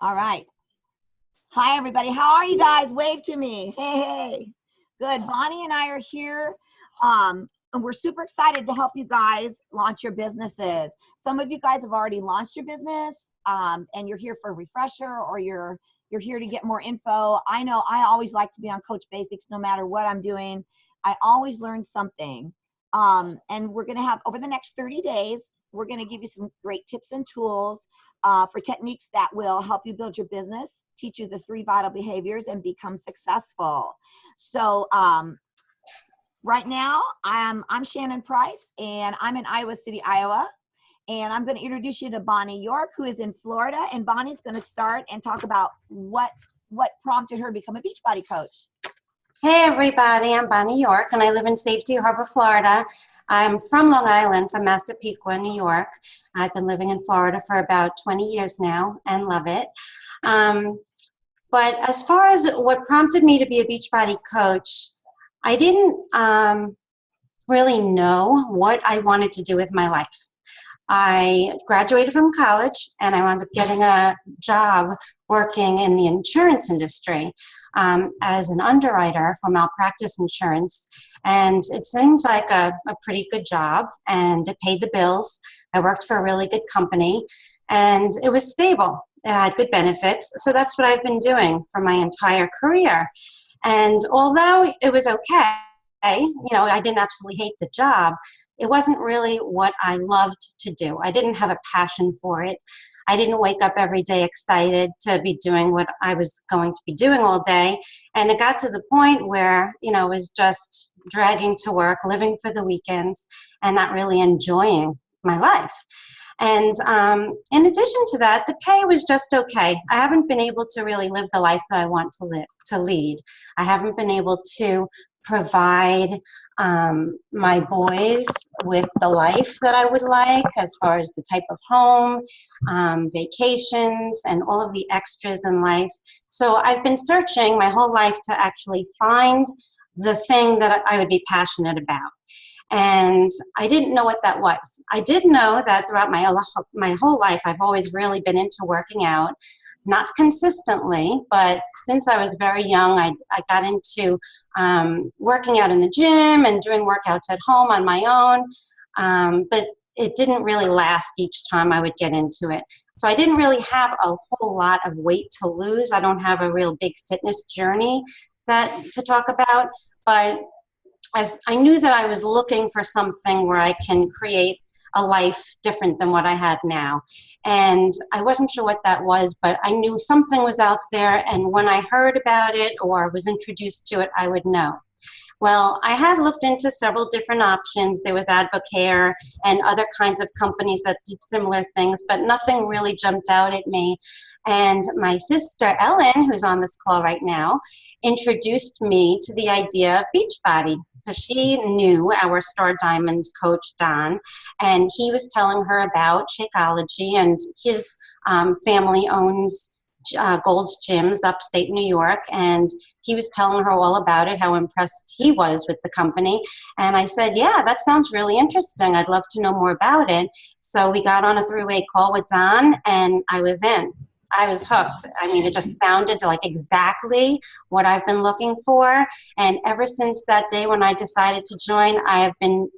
All right. Hi, everybody. How are you guys? Wave to me. Hey, hey. Good. Bonnie and I are here. And we're super excited to help you guys launch your businesses. Some of you guys have already launched your business, and you're here for a refresher, or you're here to get more info. I know I always like to be on Coach Basics no matter what I'm doing. I always learn something. And we're going to have, over the next 30 days, we're going to give you some great tips and tools for techniques that will help you build your business, teach you the 3 vital behaviors, and become successful. So right now, I'm Shannon Price, and I'm in Iowa City, Iowa. And I'm going to introduce you to Bonnie York, who is in Florida. And Bonnie's going to start and talk about what prompted her to become a Beachbody coach. Hey everybody, I'm Bonnie York and I live in Safety Harbor, Florida. I'm from Long Island, from Massapequa, New York. I've been living in Florida for about 20 years now and love it. But as far as what prompted me to be a Beachbody coach, I didn't really know what I wanted to do with my life. I graduated from college and I wound up getting a job working in the insurance industry as an underwriter for malpractice insurance. And it seems like a pretty good job, and it paid the bills. I worked for a really good company and it was stable. It had good benefits. So that's what I've been doing for my entire career. And although it was okay, I didn't absolutely hate the job, it wasn't really what I loved to do. I didn't have a passion for it. I didn't wake up every day excited to be doing what I was going to be doing all day. And it got to the point where, I was just dragging to work, living for the weekends, and not really enjoying my life. And in addition to that, the pay was just okay. I haven't been able to really live the life that I want to lead. I haven't been able to provide my boys with the life that I would like, as far as the type of home, vacations, and all of the extras in life. So I've been searching my whole life to actually find the thing that I would be passionate about. And I didn't know what that was. I did know that throughout my whole life, I've always really been into working out. Not consistently, but since I was very young, I got into working out in the gym and doing workouts at home on my own, but it didn't really last each time I would get into it. So I didn't really have a whole lot of weight to lose. I don't have a real big fitness journey to talk about, but as I knew that I was looking for something where I can create a life different than what I had now. And I wasn't sure what that was, but I knew something was out there, and when I heard about it or was introduced to it, I would know. Well, I had looked into several different options. There was Advocare and other kinds of companies that did similar things, but nothing really jumped out at me. And my sister, Ellen, who's on this call right now, introduced me to the idea of Beachbody, because she knew our Star Diamond coach, Don, and he was telling her about Shakeology, and his family owns Gold's Gyms upstate New York, and he was telling her all about it, how impressed he was with the company. And I said, yeah, that sounds really interesting. I'd love to know more about it. So we got on a 3-way call with Don, and I was in. I was hooked. I mean, it just sounded like exactly what I've been looking for. And ever since that day when I decided to join, I have been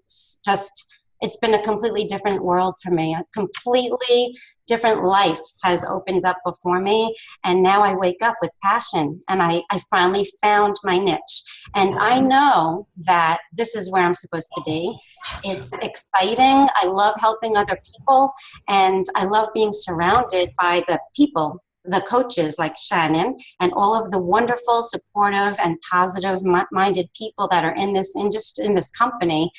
it's been a completely different world for me. A completely different life has opened up before me. And now I wake up with passion, and I finally found my niche. And I know that this is where I'm supposed to be. It's exciting. I love helping other people, and I love being surrounded by the people, the coaches like Shannon, and all of the wonderful, supportive, and positive-minded people that are in this industry, in this company,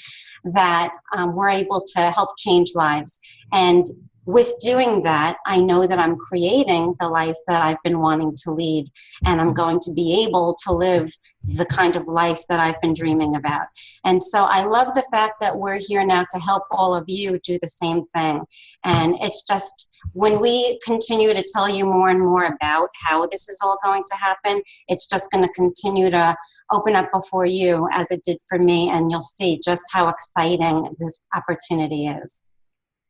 that we're able to help change lives. And with doing that, I know that I'm creating the life that I've been wanting to lead, and I'm going to be able to live the kind of life that I've been dreaming about. And so I love the fact that we're here now to help all of you do the same thing. And it's just, when we continue to tell you more and more about how this is all going to happen, it's just going to continue to open up before you as it did for me, and you'll see just how exciting this opportunity is.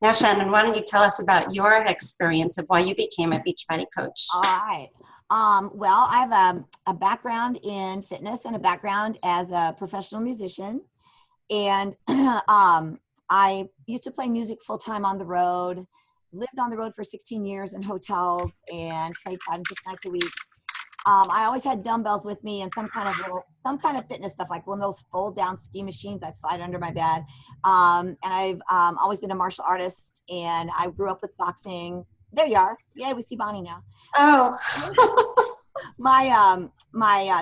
Now, Shannon, why don't you tell us about your experience of why you became a Beachbody coach? All right. Well, I have a background in fitness and a background as a professional musician. And I used to play music full time on the road, lived on the road for 16 years in hotels and played 5 and 6 nights a week. I always had dumbbells with me and some kind of fitness stuff, like one of those fold down ski machines I slide under my bed. And I've always been a martial artist, and I grew up with boxing. There you are. Yay, we see Bonnie now. Oh. My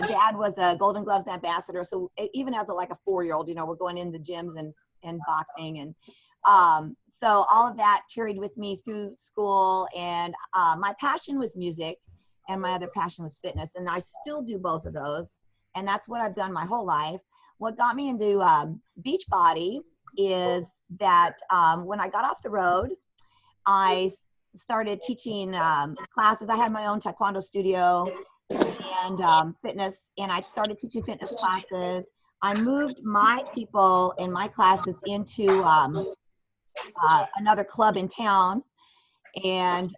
dad was a Golden Gloves ambassador, so even as like a 4-year-old, we're going in the gyms and boxing, and so all of that carried with me through school. And my passion was music, and my other passion was fitness, and I still do both of those, and that's what I've done my whole life. What got me into Beachbody is that when I got off the road, I started teaching classes. I had my own taekwondo studio and fitness, and I started teaching fitness classes. I moved my people and my classes into another club in town, and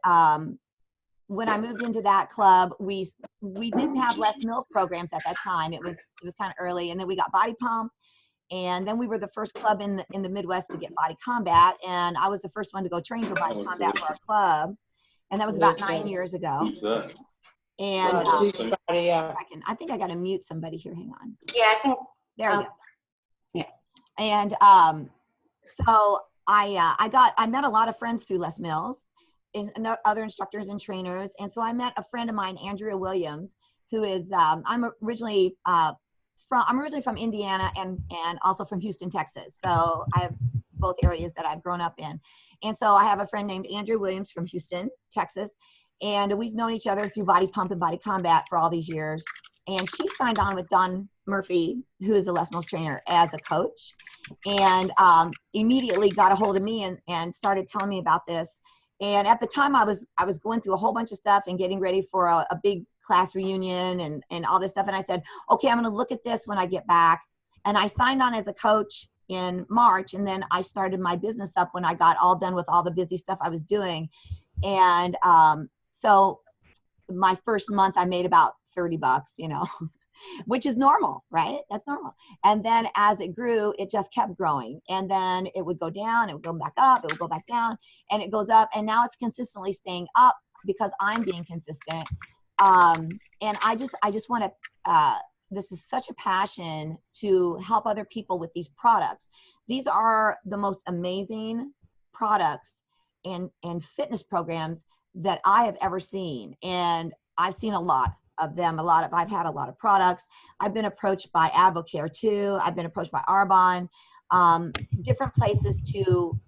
when I moved into that club, we didn't have Les Mills programs at that time. It was kind of early, and then we got Body Pump, and then we were the first club in the Midwest to get Body Combat, and I was the first one to go train for Body Combat for our club, and that was about 9 years ago. And I think I got to mute somebody here. Hang on. Yeah, I think. There we go. Yeah. And so I met a lot of friends through Les Mills, and other instructors and trainers. And so I met a friend of mine, Andrea Williams, who is I'm originally from Indiana and also from Houston, Texas. So I have both areas that I've grown up in. And so I have a friend named Andrea Williams from Houston, Texas. And we've known each other through Body Pump and Body Combat for all these years. And she signed on with Don Murphy, who is a Les Mills trainer, as a coach, and immediately got a hold of me and started telling me about this. And at the time I was going through a whole bunch of stuff and getting ready for a big class reunion and all this stuff. And I said, okay, I'm going to look at this when I get back. And I signed on as a coach in March. And then I started my business up when I got all done with all the busy stuff I was doing. And so my first month I made about $30, which is normal, right? That's normal. And then as it grew, it just kept growing. And then it would go down, it would go back up, it would go back down, and it goes up. And now it's consistently staying up because I'm being consistent. And I just want to, this is such a passion to help other people with these products. These are the most amazing products and fitness programs that I have ever seen. And I've seen a lot of them, I've had a lot of products. I've been approached by Advocare too. I've been approached by Arbonne, different places to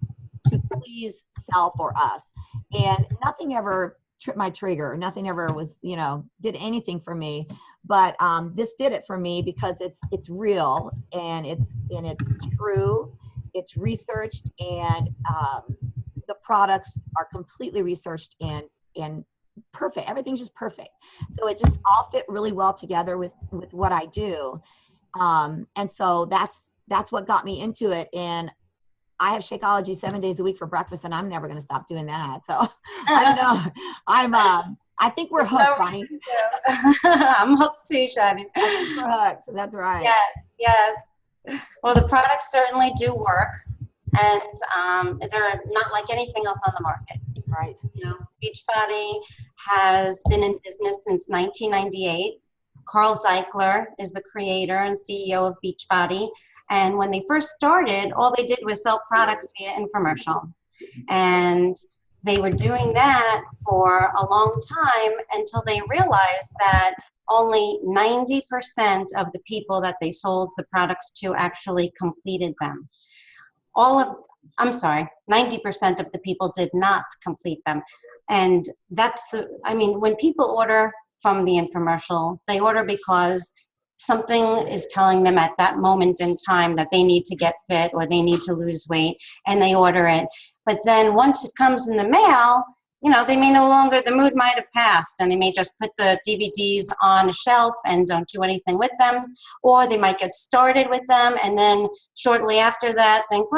please sell for us. And nothing ever tripped my trigger. Nothing ever was, did anything for me. But this did it for me because it's real and it's true. It's researched, and the products are completely researched and perfect. Everything's just perfect. So it just all fit really well together with what I do. And so that's what got me into it. And I have Shakeology 7 days a week for breakfast, and I'm never going to stop doing that. So I know I think we're hooked, Bonnie. I'm hooked too, Shannon. I think we're hooked. That's right. Yeah. Well, the products certainly do work, and they're not like anything else on the market. Right. Beachbody has been in business since 1998. Carl Deichler is the creator and CEO of Beachbody. And when they first started, all they did was sell products via infomercial. And they were doing that for a long time until they realized that only 90% of the people that they sold the products to actually completed them. 90% of the people did not complete them. And when people order from the infomercial, they order because something is telling them at that moment in time that they need to get fit or they need to lose weight, and they order it. But then once it comes in the mail, they may the mood might have passed, and they may just put the DVDs on a shelf and don't do anything with them, or they might get started with them and then shortly after that think,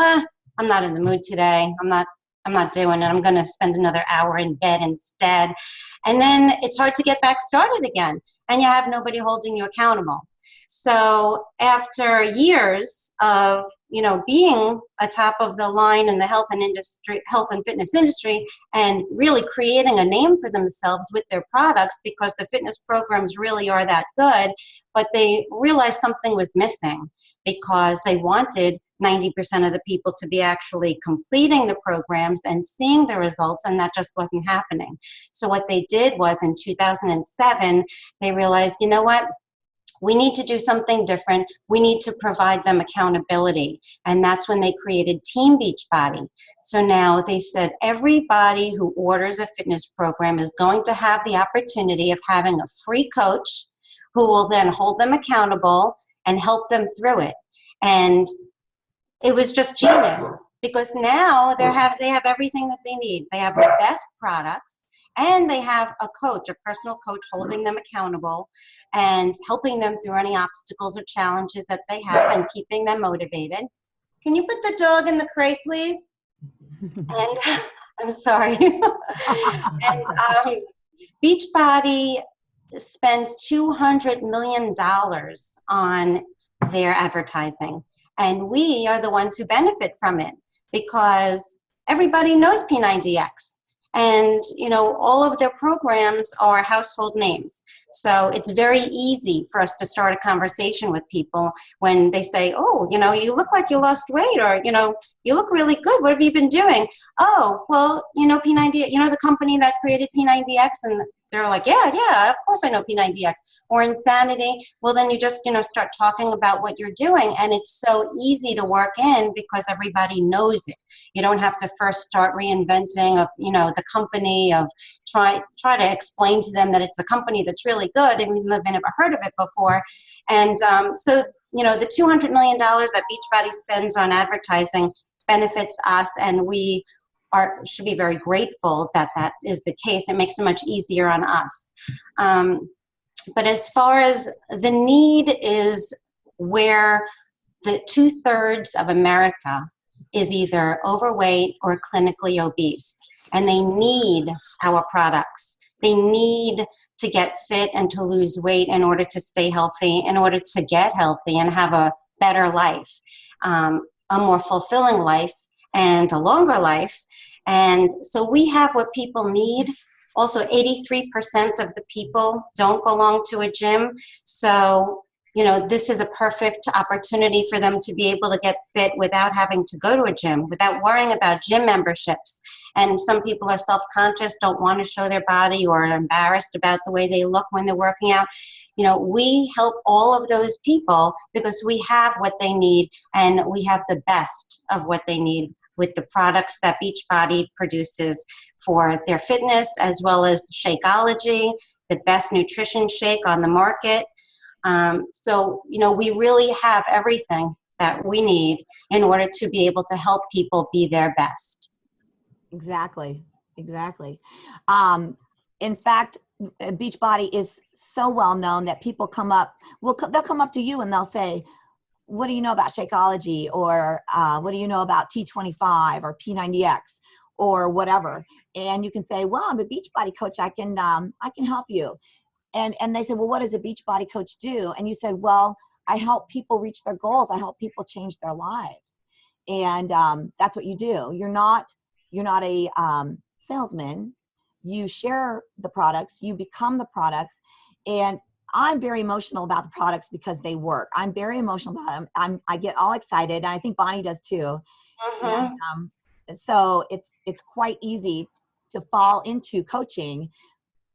I'm not in the mood today. I'm not I'm not doing it. I'm going to spend another hour in bed instead. And then it's hard to get back started again, and you have nobody holding you accountable. So after years of, being atop of the line in the health and fitness industry, and really creating a name for themselves with their products, because the fitness programs really are that good, but they realized something was missing, because they wanted 90% of the people to be actually completing the programs and seeing the results, and that just wasn't happening. So what they did was, in 2007, they realized, you know what? We need to do something different. We need to provide them accountability. And that's when they created Team Beachbody. So now they said everybody who orders a fitness program is going to have the opportunity of having a free coach who will then hold them accountable and help them through it. And it was just genius, because now they have everything that they need. They have the best products, and they have a coach, a personal coach, holding them accountable and helping them through any obstacles or challenges that they have, and keeping them motivated. Can you put the dog in the crate, please? And I'm sorry. And Beachbody spends $200 million on their advertising. And we are the ones who benefit from it, because everybody knows P90X. And, all of their programs are household names. So it's very easy for us to start a conversation with people when they say, oh, you look like you lost weight, or, you look really good. What have you been doing? Oh, well, P90, the company that created P90X, and they're like, yeah, of course I know P90X. Or Insanity. Well, then you just, start talking about what you're doing, and it's so easy to work in because everybody knows it. You don't have to first start reinventing of, the company, of try to explain to them that it's a company that's really good, even though they never heard of it before. And so, the $200 million that Beachbody spends on advertising benefits us, and we should be very grateful that that is the case. It makes it much easier on us. But as far as the need is, where the 2/3 of America is either overweight or clinically obese, and they need our products. They need to get fit and to lose weight in order to stay healthy, in order to get healthy and have a better life, a more fulfilling life, and a longer life. And so we have what people need. Also, 83% of the people don't belong to a gym. So, this is a perfect opportunity for them to be able to get fit without having to go to a gym, without worrying about gym memberships. And some people are self-conscious, don't want to show their body, or are embarrassed about the way they look when they're working out. We help all of those people because we have what they need, and we have the best of what they need with the products that Beachbody produces for their fitness, as well as Shakeology, the best nutrition shake on the market. So, we really have everything that we need in order to be able to help people be their best. Exactly. In fact, Beachbody is so well known that people they'll come up to you and they'll say, what do you know about Shakeology? Or what do you know about T25 or P90X or whatever? And you can say, well, I'm a Beachbody coach. I can help you. And they said, well, what does a Beachbody coach do? And you said, well, I help people reach their goals. I help people change their lives. And that's what you do. You're not a salesman. You share the products. You become the products. And I'm very emotional about the products because they work. I'm very emotional about them. I get all excited, and I think Bonnie does too. And, so it's quite easy to fall into coaching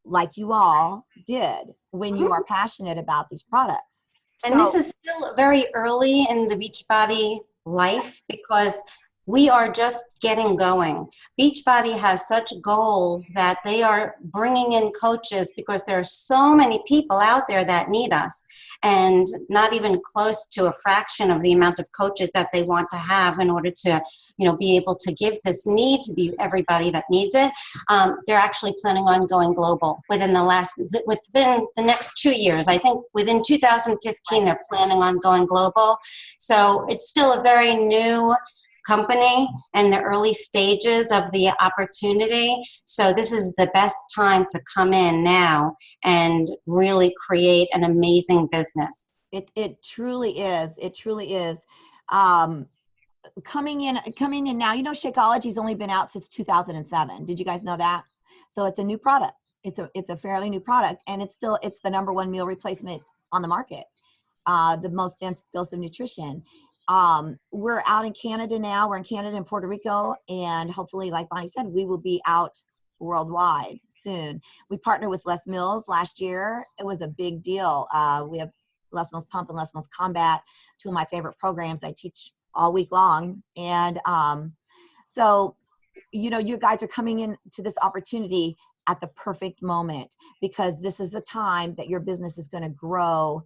like you all did when you are passionate about these products. And this is still very early in the Beachbody life, because we are just getting going. Beachbody has such goals that they are bringing in coaches, because there are so many people out there that need us, and not even close to a fraction of the amount of coaches that they want to have in order to, be able to give this need to everybody that needs it. They're actually planning on going global within the next 2 years. I think within 2015, they're planning on going global. So it's still a very new company and the early stages of the opportunity. So this is the best time to come in now and really create an amazing business. It truly is. It truly is. Um, coming in now, Shakeology's only been out since 2007. Did you guys know that? So it's a new product. It's a fairly new product, and it's the #1 meal replacement on the market. The most dense dose of nutrition. We're out in Canada now. We're in Canada and Puerto Rico, and hopefully, like Bonnie said, we will be out worldwide soon. We partnered with Les Mills last year. It was a big deal. We have Les Mills Pump and Les Mills Combat, two of my favorite programs I teach all week long. And so, you guys are coming into this opportunity at the perfect moment, because this is the time that your business is going to grow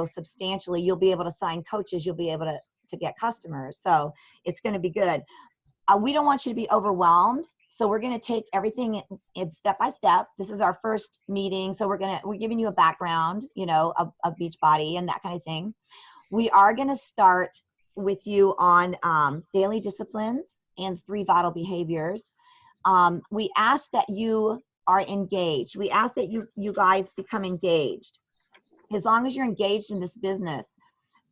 substantially. You'll be able to sign coaches. You'll be able to get customers. So it's going to be good. We don't want you to be overwhelmed. So we're going to take everything in step by step. This is our first meeting. So we're giving you a background, of Beachbody and that kind of thing. We are going to start with you on daily disciplines and 3 vital behaviors. We ask that you are engaged. We ask that you guys become engaged. As long as you're engaged in this business,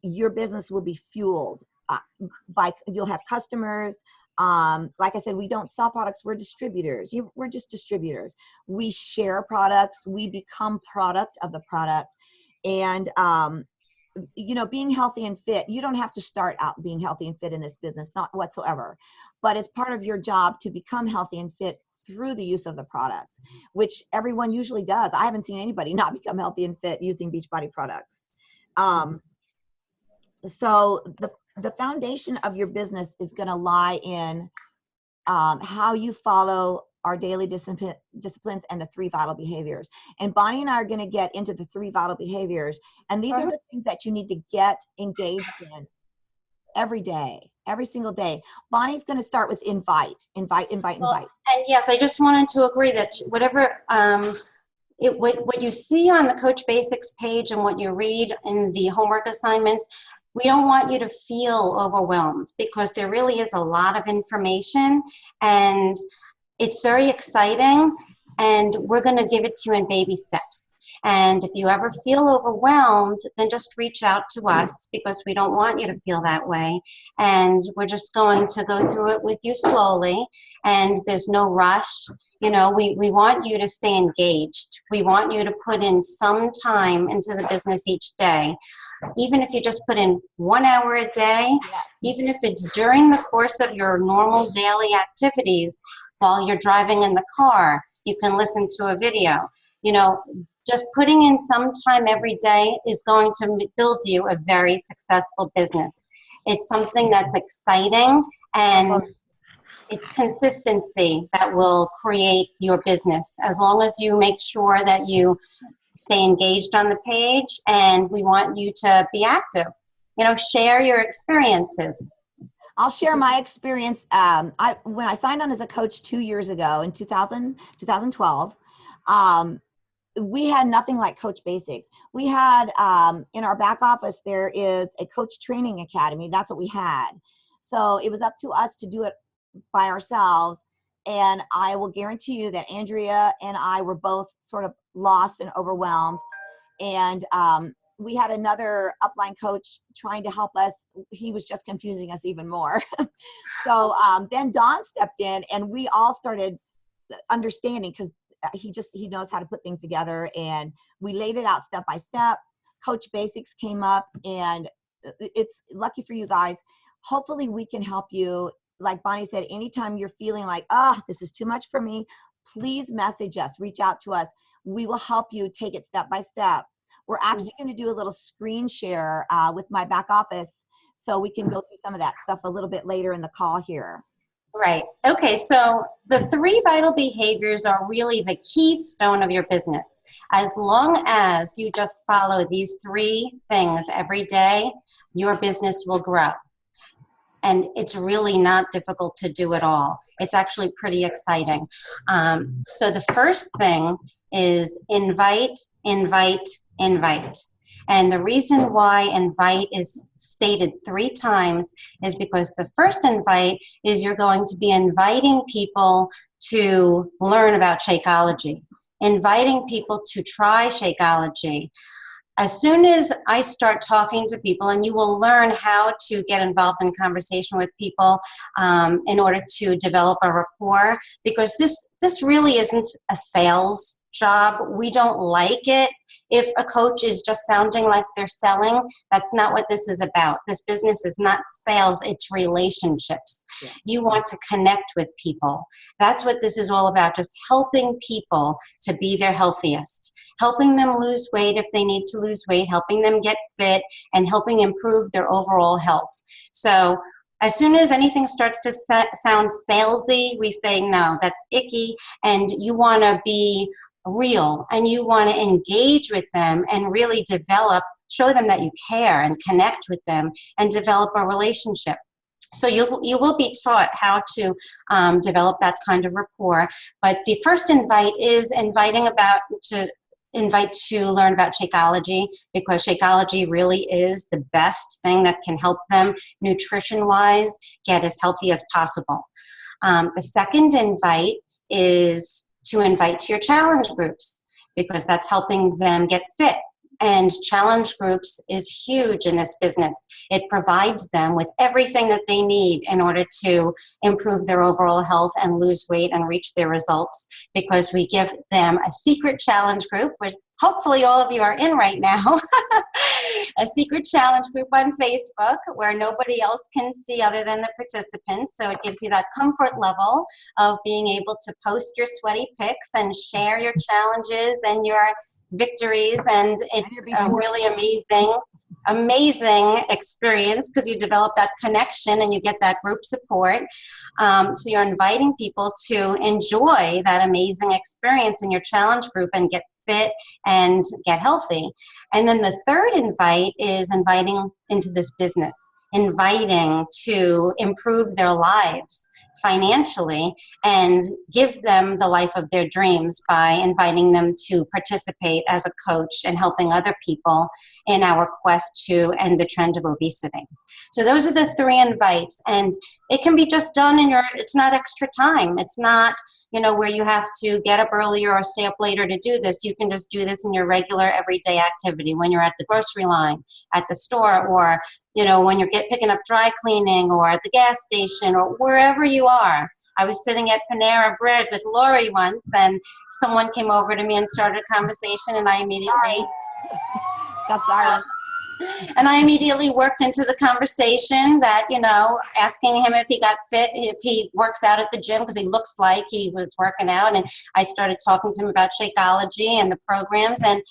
your business will be fueled you'll have customers. Like I said, we don't sell products. We're distributors. We're just distributors. We share products. We become product of the product. And, being healthy and fit, you don't have to start out being healthy and fit in this business, not whatsoever. But it's part of your job to become healthy and fit through the use of the products, which everyone usually does. I haven't seen anybody not become healthy and fit using Beachbody products. So the foundation of your business is going to lie in how you follow our daily disciplines and the 3 vital behaviors. And Bonnie and I are going to get into the 3 vital behaviors. And these are the things that you need to get engaged in every day, every single day. Bonnie's going to start with invite. And yes, I just wanted to agree that whatever, what you see on the Coach Basics page and what you read in the homework assignments, we don't want you to feel overwhelmed, because there really is a lot of information and it's very exciting, and we're going to give it to you in baby steps. And if you ever feel overwhelmed, then just reach out to us, because we don't want you to feel that way. And we're just going to go through it with you slowly, and there's no rush. We want you to stay engaged. We want you to put in some time into the business each day. Even if you just put in 1 hour a day, even if it's during the course of your normal daily activities, while you're driving in the car, you can listen to a video. Just putting in some time every day is going to build you a very successful business. It's something that's exciting, and it's consistency that will create your business, as long as you make sure that you stay engaged on the page, and we want you to be active. Share your experiences. I'll share my experience. When I signed on as a coach 2 years ago in 2012, we had nothing like Coach Basics. We had, in our back office, there is a coach training academy. That's what we had. So it was up to us to do it by ourselves. And I will guarantee you that Andrea and I were both sort of lost and overwhelmed. And we had another upline coach trying to help us. He was just confusing us even more. So then Don stepped in, and we all started understanding, because he knows how to put things together, and we laid it out step by step. Coach Basics came up, and it's lucky for you guys. Hopefully we can help you. Like Bonnie said, anytime you're feeling like, this is too much for me, please message us, reach out to us. We will help you take it step by step. We're actually going to do a little screen share with my back office, so we can go through some of that stuff a little bit later in the call here. Right. Okay, so the 3 vital behaviors are really the keystone of your business. As long as you just follow these 3 things every day, your business will grow. And it's really not difficult to do at all. It's actually pretty exciting. So the first thing is invite, invite, invite. And the reason why invite is stated 3 times is because the first invite is you're going to be inviting people to learn about Shakeology, inviting people to try Shakeology. As soon as I start talking to people, and you will learn how to get involved in conversation with people in order to develop a rapport, because this really isn't a sales job. We don't like it. If a coach is just sounding like they're selling, that's not what this is about. This business is not sales, it's relationships. Yeah. You want to connect with people. That's what this is all about, just helping people to be their healthiest, helping them lose weight if they need to lose weight, helping them get fit, and helping improve their overall health. So as soon as anything starts to sound salesy, we say, no, that's icky, and you want to be real, and you want to engage with them and really show them that you care and connect with them and develop a relationship. So you will be taught how to develop that kind of rapport. But the first invite is invite to learn about Shakeology, because Shakeology really is the best thing that can help them nutrition-wise get as healthy as possible. The second invite is to invite to your challenge groups, because that's helping them get fit. And challenge groups is huge in this business. It provides them with everything that they need in order to improve their overall health and lose weight and reach their results, because we give them a secret challenge group, which hopefully all of you are in right now, a secret challenge group on Facebook where nobody else can see other than the participants. So it gives you that comfort level of being able to post your sweaty pics and share your challenges and your victories, and it's a really amazing experience, because you develop that connection and you get that group support. So you're inviting people to enjoy that amazing experience in your challenge group and get fit and get healthy. And then the third invite is inviting into this business, inviting to improve their lives financially and give them the life of their dreams by inviting them to participate as a coach and helping other people in our quest to end the trend of obesity. So those are the 3 invites, and it can be just done it's not extra time. It's not, where you have to get up earlier or stay up later to do this. You can just do this in your regular everyday activity when you're at the grocery line, at the store, or, when you're picking up dry cleaning, or at the gas station, or wherever you are. I was sitting at Panera Bread with Lori once, and someone came over to me and started a conversation, and I immediately... That's our... And I immediately worked into the conversation that, asking him if he got fit, if he works out at the gym, because he looks like he was working out. And I started talking to him about Shakeology and the programs. And,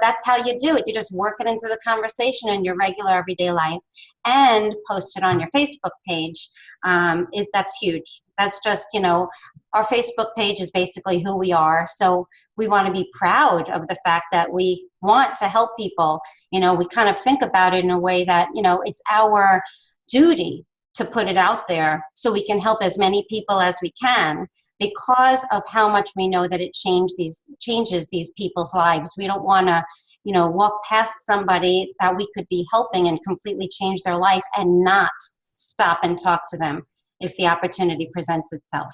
that's how you do it. You just work it into the conversation in your regular everyday life and post it on your Facebook page. That's huge. That's just, our Facebook page is basically who we are. So we want to be proud of the fact that we want to help people. We kind of think about it in a way that, it's our duty to put it out there so we can help as many people as we can, because of how much we know that it changes these people's lives. We don't want to, walk past somebody that we could be helping and completely change their life and not stop and talk to them if the opportunity presents itself.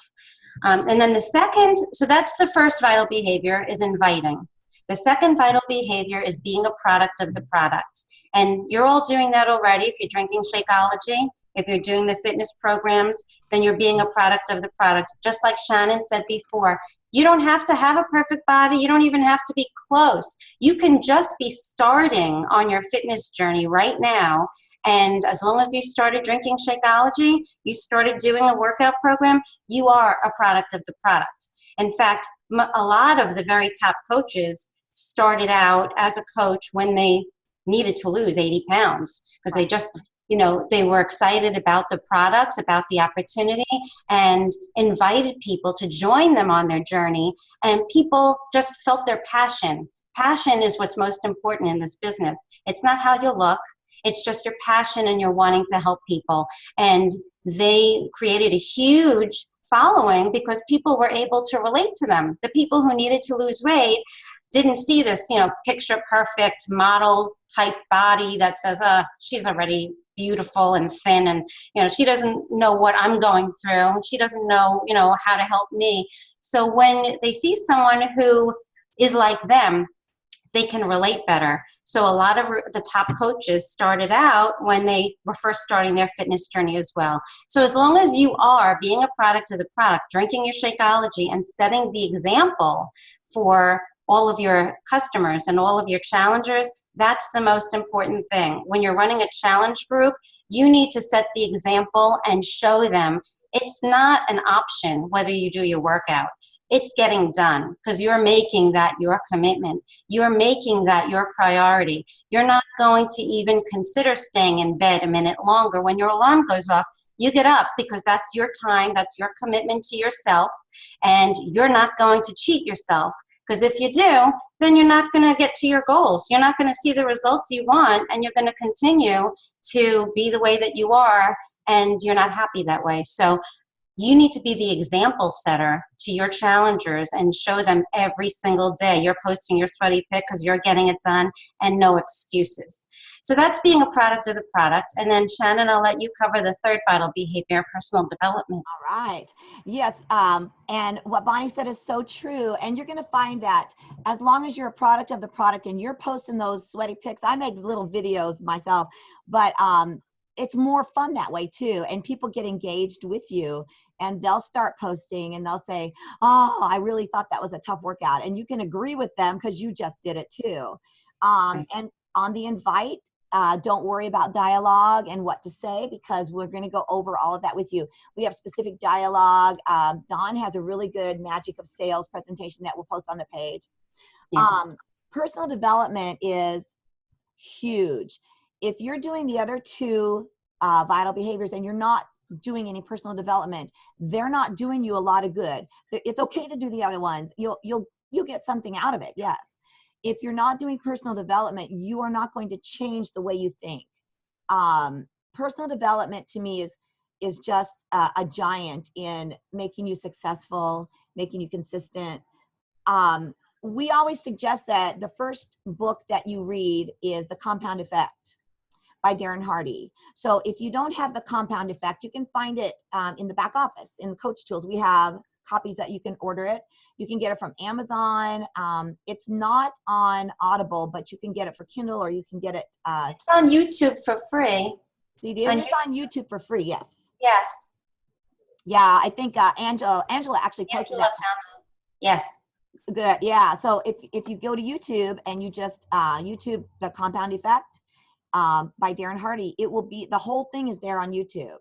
And then so that's the first vital behavior, is inviting. The second vital behavior is being a product of the product. And you're all doing that already. If you're drinking Shakeology, if you're doing the fitness programs, then you're being a product of the product. Just like Shannon said before, you don't have to have a perfect body. You don't even have to be close. You can just be starting on your fitness journey right now. And as long as you started drinking Shakeology, you started doing a workout program, you are a product of the product. In fact, a lot of the very top coaches started out as a coach when they needed to lose 80 pounds, because they just, they were excited about the products, about the opportunity, and invited people to join them on their journey. And people just felt their passion. Passion is what's most important in this business. It's not how you look. It's just your passion and you're wanting to help people. And they created a huge following because people were able to relate to them. The people who needed to lose weight, didn't see this, picture perfect model type body that says, she's already beautiful and thin, and she doesn't know what I'm going through. She doesn't know, how to help me. So when they see someone who is like them, they can relate better. So a lot of the top coaches started out when they were first starting their fitness journey as well. So as long as you are being a product of the product, drinking your Shakeology and setting the example for all of your customers and all of your challengers, that's the most important thing. When you're running a challenge group, you need to set the example and show them it's not an option whether you do your workout. It's getting done because you're making that your commitment. You're making that your priority. You're not going to even consider staying in bed a minute longer. When your alarm goes off, you get up because that's your time, that's your commitment to yourself, and you're not going to cheat yourself. Because if you do, then you're not going to get to your goals. You're not going to see the results you want, and you're going to continue to be the way that you are, and you're not happy that way. So you need to be the example setter to your challengers and show them every single day you're posting your sweaty pic because you're getting it done, and no excuses. So that's being a product of the product. And then Shannon, I'll let you cover the third vital behavior, personal development. All right. Yes. And what Bonnie said is so true. And you're going to find that as long as you're a product of the product and you're posting those sweaty pics, I make little videos myself, but it's more fun that way too. And people get engaged with you, and they'll start posting and they'll say, oh, I really thought that was a tough workout. And you can agree with them because you just did it too. And on the invite, don't worry about dialogue and what to say, because we're going to go over all of that with you. We have specific dialogue. Dawn has a really good Magic of Sales presentation that we'll post on the page. Yes. Personal development is huge. If you're doing the other two vital behaviors and you're not doing any personal development, they're not doing you a lot of good. It's okay to do the other ones. You'll get something out of it. Yes. If you're not doing personal development, you are not going to change the way you think. Personal development to me is just a giant in making you successful, making you consistent. We always suggest that the first book that you read is The Compound Effect by Darren Hardy. So if you don't have The Compound Effect, you can find it in the back office in Coach Tools. We have copies that you can order it. You can get it from Amazon. It's not on Audible, but you can get it for Kindle, or you can get it. It's on YouTube for free. CD. It is on YouTube for free. Yes. Yes. Yeah, I think Angela actually posted that. Yes. Good. Yeah. So if you go to YouTube and you just YouTube The Compound Effect by Darren Hardy, it will be, the whole thing is there on YouTube.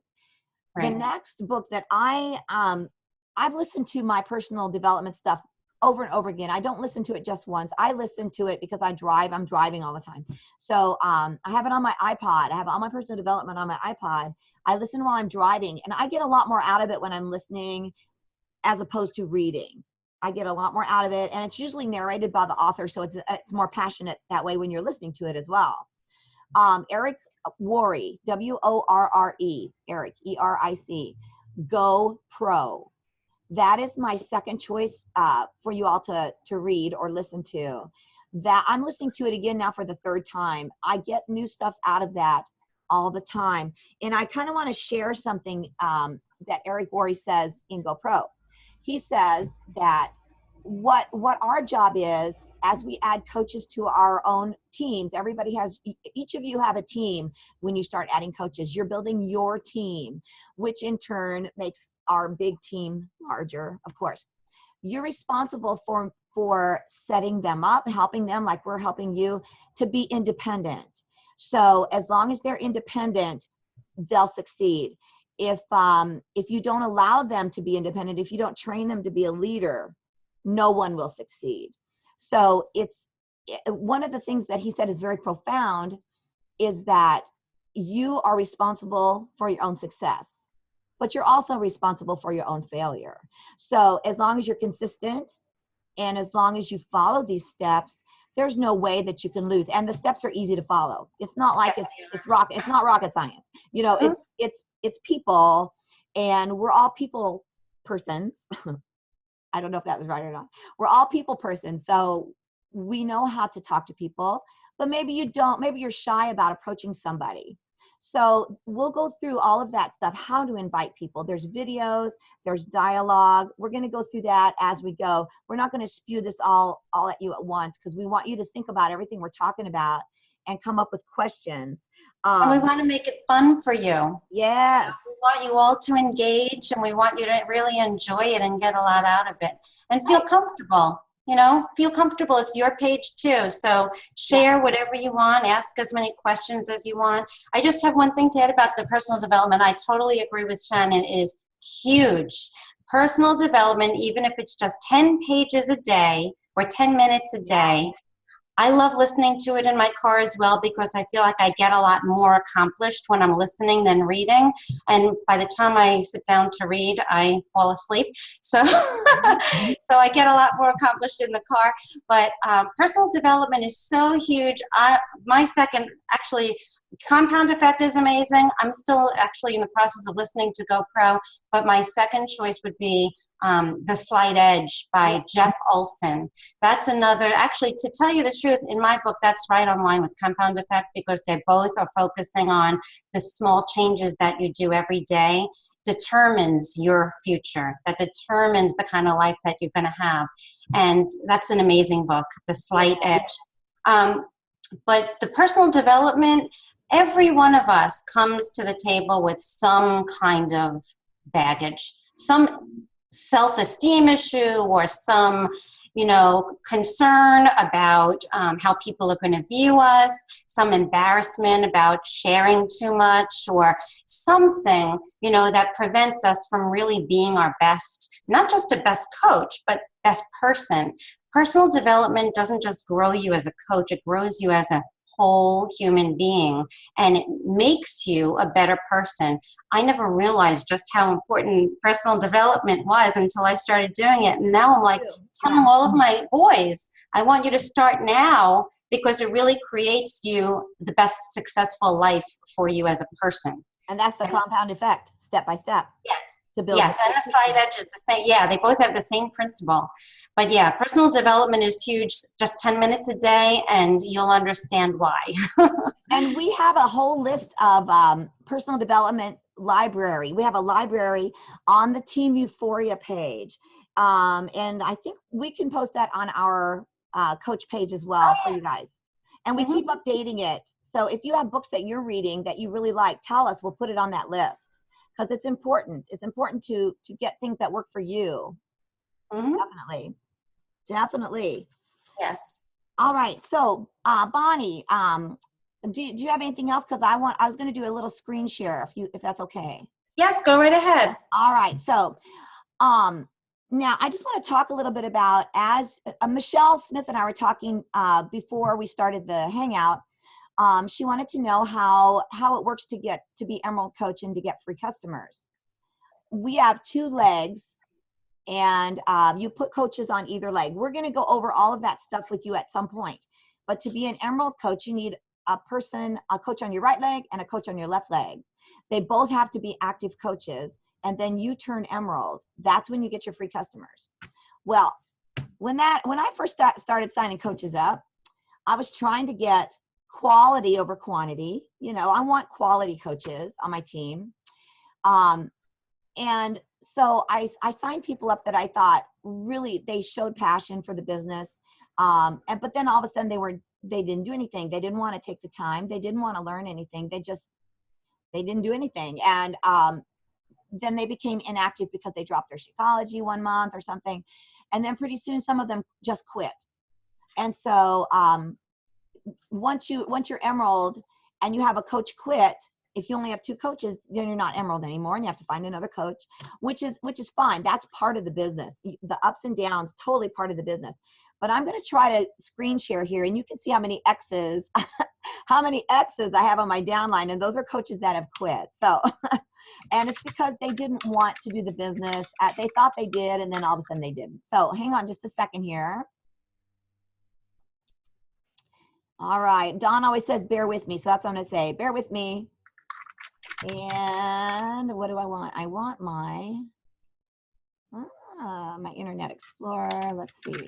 Right. The next book that I've listened to my personal development stuff over and over again. I don't listen to it just once. I listen to it because I drive. I'm driving all the time. So I have it on my iPod. I have all my personal development on my iPod. I listen while I'm driving, and I get a lot more out of it when I'm listening as opposed to reading. I get a lot more out of it, and it's usually narrated by the author, so it's more passionate that way when you're listening to it as well. Eric Worre, W-O-R-R-E, Eric, E-R-I-C, Go Pro. That is my second choice for you all to read or listen to. That I'm listening to it again now for the third time. I get new stuff out of that all the time. And I kind of want to share something that Eric Worre says in Go Pro. He says that what our job is, as we add coaches to our own teams, each of you have a team. When you start adding coaches, you're building your team, which in turn makes our big team larger, of course. You're responsible for setting them up, helping them, like we're helping you, to be independent. So as long as they're independent, they'll succeed. If you don't allow them to be independent, if you don't train them to be a leader, no one will succeed. So it's one of the things that he said is very profound, is that you are responsible for your own success, but you're also responsible for your own failure. So as long as you're consistent and as long as you follow these steps, there's no way that you can lose. And the steps are easy to follow. It's not like it's not rocket science. You know, it's people, and we're all people persons. I don't know if that was right or not. We're all people persons. So we know how to talk to people, but maybe you don't, maybe you're shy about approaching somebody. So we'll go through all of that stuff, how to invite people. There's videos, there's dialogue. We're going to go through that as we go. We're not going to spew this all at you at once, because we want you to think about everything we're talking about and come up with questions. And we want to make it fun for you. Yes. We want you all to engage, and we want you to really enjoy it and get a lot out of it and feel comfortable. You know, feel comfortable. It's your page too. So share whatever you want, ask as many questions as you want. I just have one thing to add about the personal development. I totally agree with Shannon. It is huge. Personal development, even if it's just 10 pages a day or 10 minutes a day. I love listening to it in my car as well, because I feel like I get a lot more accomplished when I'm listening than reading. And by the time I sit down to read, I fall asleep. So, so I get a lot more accomplished in the car. But personal development is so huge. My second, actually, Compound Effect is amazing. I'm still actually in the process of listening to GoPro, but my second choice would be The Slight Edge by Jeff Olson. That's another, actually, to tell you the truth, in my book, that's right on line with Compound Effect, because they both are focusing on the small changes that you do every day determines your future, that determines the kind of life that you're going to have. And that's an amazing book, The Slight Edge. But the personal development, every one of us comes to the table with some kind of baggage, some self-esteem issue, or some, you know, concern about how people are going to view us, some embarrassment about sharing too much, or something, you know, that prevents us from really being our best, not just a best coach, but best person. Personal development doesn't just grow you as a coach, it grows you as a whole human being, and it makes you a better person. I never realized just how important personal development was until I started doing it. And now I'm like telling all of my boys, I want you to start now, because it really creates you the best successful life for you as a person. And that's the compound effect, step by step. Yes. To build yes, and The Slight Edge is the same. Yeah, they both have the same principle. But yeah, personal development is huge. Just 10 minutes a day, and you'll understand why. And we have a whole list of personal development library. We have a library on the Team Euphoria page. And I think we can post that on our coach page as well for you guys. And we keep updating it. So if you have books that you're reading that you really like, tell us. We'll put it on that list, because it's important. It's important to get things that work for you. Definitely. Yes. All right. So Bonnie, do you have anything else? Because I was going to do a little screen share if that's okay. Yes, go right ahead. All right. So now I just want to talk a little bit about, as Michelle Smith and I were talking before we started the Hangout. She wanted to know how it works to be Emerald Coach and to get free customers. We have 2 legs, and you put coaches on either leg. We're going to go over all of that stuff with you at some point. But to be an Emerald Coach, you need a coach on your right leg and a coach on your left leg. They both have to be active coaches, and then you turn Emerald. That's when you get your free customers. Well, when I first started signing coaches up, I was trying to get quality over quantity. You know, I want quality coaches on my team. And so I signed people up that I thought really they showed passion for the business. But then all of a sudden they didn't do anything. They didn't want to take the time. They didn't want to learn anything. They didn't do anything. And then they became inactive because they dropped their Shakeology 1 month or something. And then pretty soon some of them just quit. And so once you're Emerald and you have a coach quit, if you only have 2 coaches, then you're not Emerald anymore, and you have to find another coach, which is fine. That's part of the business. The ups and downs, totally part of the business. But I'm going to try to screen share here, and you can see how many X's, I have on my downline, and those are coaches that have quit. So, and it's because they didn't want to do the business. They thought they did, and then all of a sudden they didn't. So hang on just a second here. All right. Dawn always says, bear with me. So that's what I'm going to say. Bear with me. And what do I want? I want my Internet Explorer. Let's see.